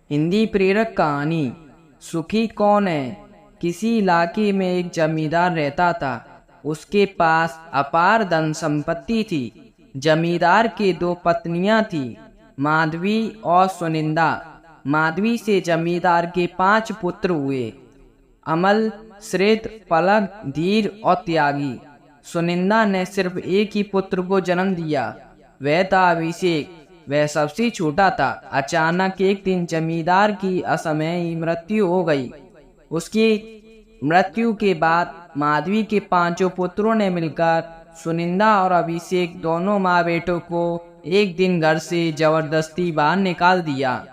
हिंदी प्रेरक कहानी। सुखी कौन है। किसी इलाके में एक जमींदार रहता था। उसके पास अपार धन संपत्ति थी। जमींदार के दो पत्नियां थीं, माधवी और सुनिंदा। माधवी से जमींदार के 5 पुत्र हुए, अमल, श्रेत, पलक, धीर और त्यागी। सुनिंदा ने सिर्फ एक ही पुत्र को जन्म दिया, वह था अभिषेक। वह सबसे छोटा था। अचानक एक दिन जमींदार की असमयी मृत्यु हो गई। उसकी मृत्यु के बाद माधवी के 5 पुत्रों ने मिलकर सुनिंदा और अभिषेक दोनों माँ बेटों को एक दिन घर से जबरदस्ती बाहर निकाल दिया।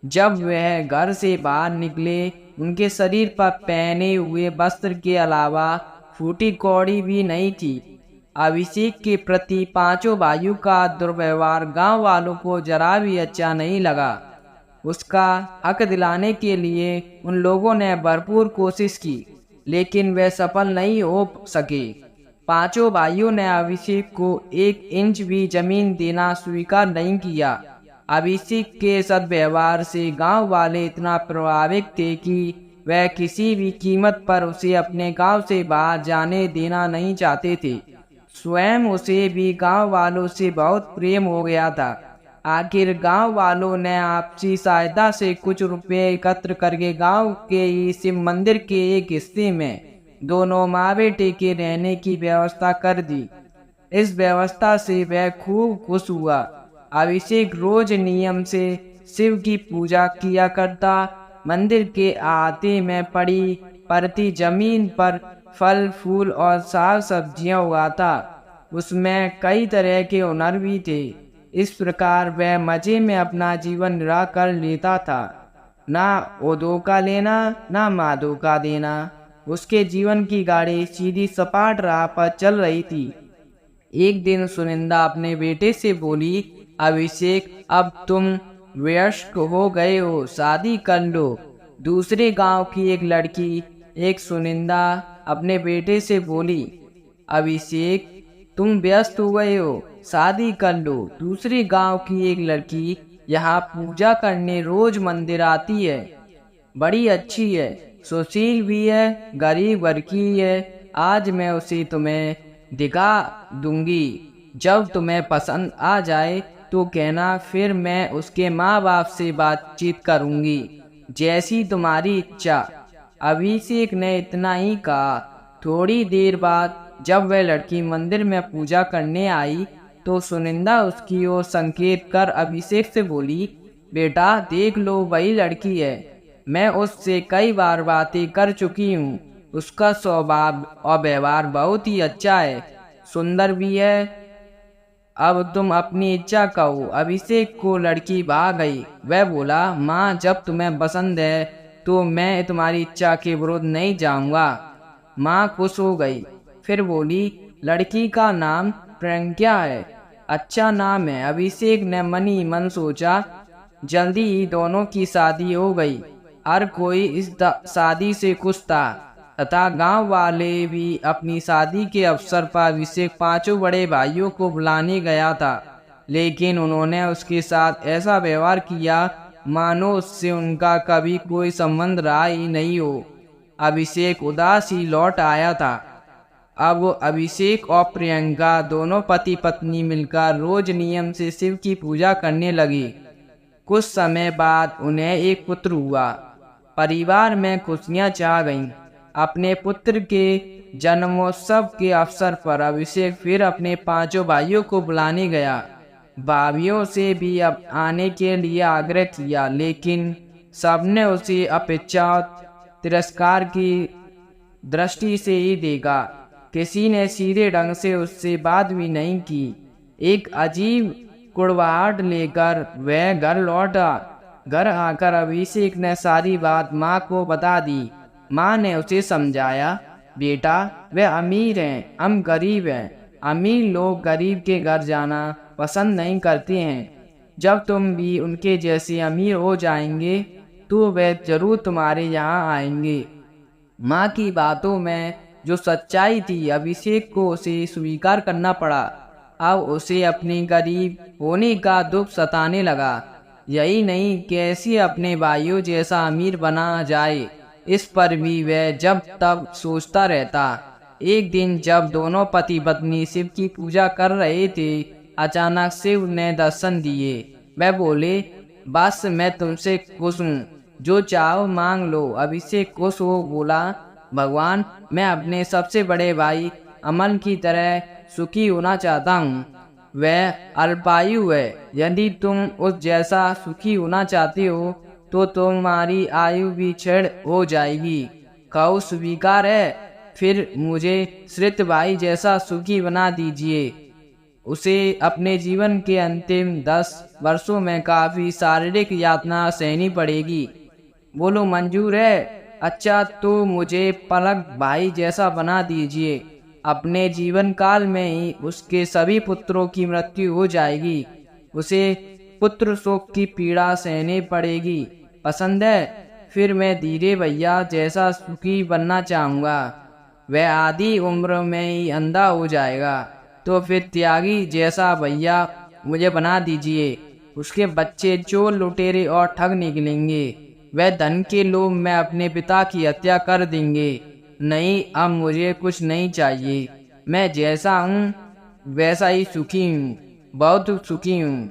जब वह घर से बाहर निकले, उनके शरीर पर पहने हुए वस्त्र के अलावा फूटी कौड़ी भी नहीं थी। अभिषेक के प्रति 5 भाइयों का दुर्व्यवहार गांव वालों को जरा भी अच्छा नहीं लगा। उसका हक दिलाने के लिए उन लोगों ने भरपूर कोशिश की, लेकिन वे सफल नहीं हो सके। 5 भाइयों ने अभिषेक को 1 इंच भी जमीन देना स्वीकार नहीं किया। अभिषेक के सद्व्यवहार से गांव वाले इतना प्रभावित थे कि वह किसी भी कीमत पर उसे अपने गांव से बाहर जाने देना नहीं चाहते थे। स्वयं उसे भी गांव वालों से बहुत प्रेम हो गया था। आखिर गांव वालों ने आपसी सहायता से कुछ रुपए एकत्र करके गांव के ही शिव मंदिर के एक हिस्से में दोनों माँ बेटे के रहने की व्यवस्था कर दी। इस व्यवस्था से वह खूब खुश हुआ। अभिषेक रोज नियम से शिव की पूजा किया करता। मंदिर के अहाते में पड़ी परती जमीन पर फल फूल और साग सब्जियां उगाता। उसमें कई तरह के हुनर भी थे। इस प्रकार वह मजे में अपना जीवन निर्वाह कर लेता था। ना वो धोखा लेना, ना माँ धोखा देना। उसके जीवन की गाड़ी सीधी सपाट राह पर चल रही थी। एक दिन सुनिंदा अपने बेटे से बोली, अभिषेक, अब तुम वयस्क हो गए हो, शादी कर लो। दूसरे गांव की एक लड़की, एक सुनिंदा, अपने बेटे से बोली, अभिषेक, तुम व्यस्त हो गए हो, शादी कर लो। दूसरे गांव की एक लड़की यहाँ पूजा करने रोज मंदिर आती है, बड़ी अच्छी है, सुशील भी है, गरीब घर की है। आज मैं उसे तुम्हें दिखा दूंगी। जब तुम्हें पसंद आ जाए तो कहना, फिर मैं उसके माँ बाप से बातचीत करूंगी, जैसी तुम्हारी इच्छा। अभिषेक ने इतना ही कहा। थोड़ी देर बाद जब वह लड़की मंदिर में पूजा करने आई तो सुनिंदा उसकी ओर संकेत कर अभिषेक से बोली, बेटा देख लो, वही लड़की है। मैं उससे कई बार बातें कर चुकी हूँ। उसका स्वभाव और व्यवहार बहुत ही अच्छा है, सुंदर भी है। अब तुम अपनी इच्छा कहो। अभिषेक को लड़की भा गई। वह बोला, माँ, जब तुम्हें पसंद है तो मैं तुम्हारी इच्छा के विरुद्ध नहीं जाऊंगा। माँ खुश हो गई। फिर बोली, लड़की का नाम प्रज्ञा है, अच्छा नाम है। अभिषेक ने मन ही मन सोचा। जल्दी ही दोनों की शादी हो गई। हर कोई इस शादी से खुश था तथा गांव वाले भी अपनी शादी के अवसर पर अभिषेक 5 बड़े भाइयों को बुलाने गया था, लेकिन उन्होंने उसके साथ ऐसा व्यवहार किया मानो उससे उनका कभी कोई संबंध रहा ही नहीं हो। अभिषेक उदास ही लौट आया था। अब अभिषेक और प्रियंका दोनों पति पत्नी मिलकर रोज नियम से शिव की पूजा करने लगी। कुछ समय बाद उन्हें एक पुत्र हुआ। परिवार में खुशियां छा गईं। अपने पुत्र के जन्मोत्सव के अवसर पर अभिषेक फिर अपने 5 भाइयों को बुलाने गया। भाइयों से भी अब आने के लिए आग्रह किया, लेकिन सबने उसे अपेक्षा तिरस्कार की दृष्टि से ही देखा। किसी ने सीधे ढंग से उससे बात भी नहीं की। एक अजीब कुड़वाहट लेकर वह घर लौटा। घर आकर अभिषेक ने सारी बात माँ को बता दी। माँ ने उसे समझाया, बेटा, वे अमीर हैं, हम गरीब हैं। अमीर लोग गरीब के घर जाना पसंद नहीं करते हैं। जब तुम भी उनके जैसे अमीर हो जाएंगे तो वे जरूर तुम्हारे यहाँ आएंगे। माँ की बातों में जो सच्चाई थी, अभिषेक को उसे स्वीकार करना पड़ा। अब उसे अपनी गरीब होने का दुख सताने लगा। यही नहीं कैसे अपने भाइयों जैसा अमीर बना जाए, इस पर भी वह जब तब सोचता रहता। एक दिन जब दोनों पति पत्नी शिव की पूजा कर रहे थे, अचानक शिव ने दर्शन दिए। वह बोले, बस मैं तुमसे खुश हूँ, जो चाहो मांग लो। अभिषेक खुश हो बोला, भगवान मैं अपने सबसे बड़े भाई अमन की तरह सुखी होना चाहता हूँ। वह अल्पायु है, यदि तुम उस जैसा सुखी होना चाहते हो तो तुम्हारी आयु भी क्षीण हो जाएगी। कहो स्वीकार है? फिर मुझे श्रित भाई जैसा सुखी बना दीजिए। उसे अपने जीवन के अंतिम 10 वर्षों में काफी शारीरिक यातना सहनी पड़ेगी। बोलो मंजूर है? अच्छा तो मुझे पलक भाई जैसा बना दीजिए। अपने जीवन काल में ही उसके सभी पुत्रों की मृत्यु हो जाएगी। उसे पुत्र शोक की पीड़ा सहनी पड़ेगी। पसंद है? फिर मैं धीरे भैया जैसा सुखी बनना चाहूँगा। वह आधी उम्र में ही अंधा हो जाएगा, तो फिर त्यागी जैसा भैया मुझे बना दीजिए। उसके बच्चे चोर लुटेरे और ठग निकलेंगे। वह धन के लोभ में अपने पिता की हत्या कर देंगे। नहीं, अब मुझे कुछ नहीं चाहिए। मैं जैसा हूँ वैसा ही सुखी हूँ, बहुत सुखी हूँ।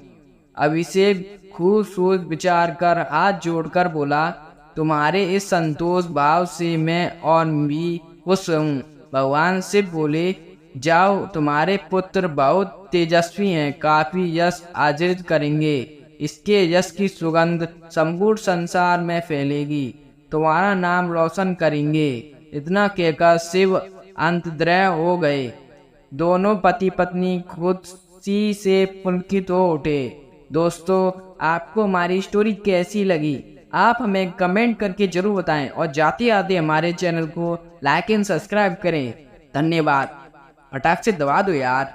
अभिषेक खूब सोच विचार कर हाथ जोड़कर बोला, तुम्हारे इस संतोष भाव से मैं और भी खुश हूँ। भगवान शिव बोले, जाओ, तुम्हारे पुत्र बहुत तेजस्वी हैं, काफी यश अर्जित करेंगे। इसके यश की सुगंध संपूर्ण संसार में फैलेगी, तुम्हारा नाम रोशन करेंगे। इतना कहकर शिव अंतर्ध्याय हो गए। दोनों पति पत्नी खुशी से पुलकित हो उठे। दोस्तों, आपको हमारी स्टोरी कैसी लगी? आप हमें कमेंट करके जरूर बताएं और जाते आते हमारे चैनल को लाइक एंड सब्सक्राइब करें। धन्यवाद। फटाक से दबा दो यार।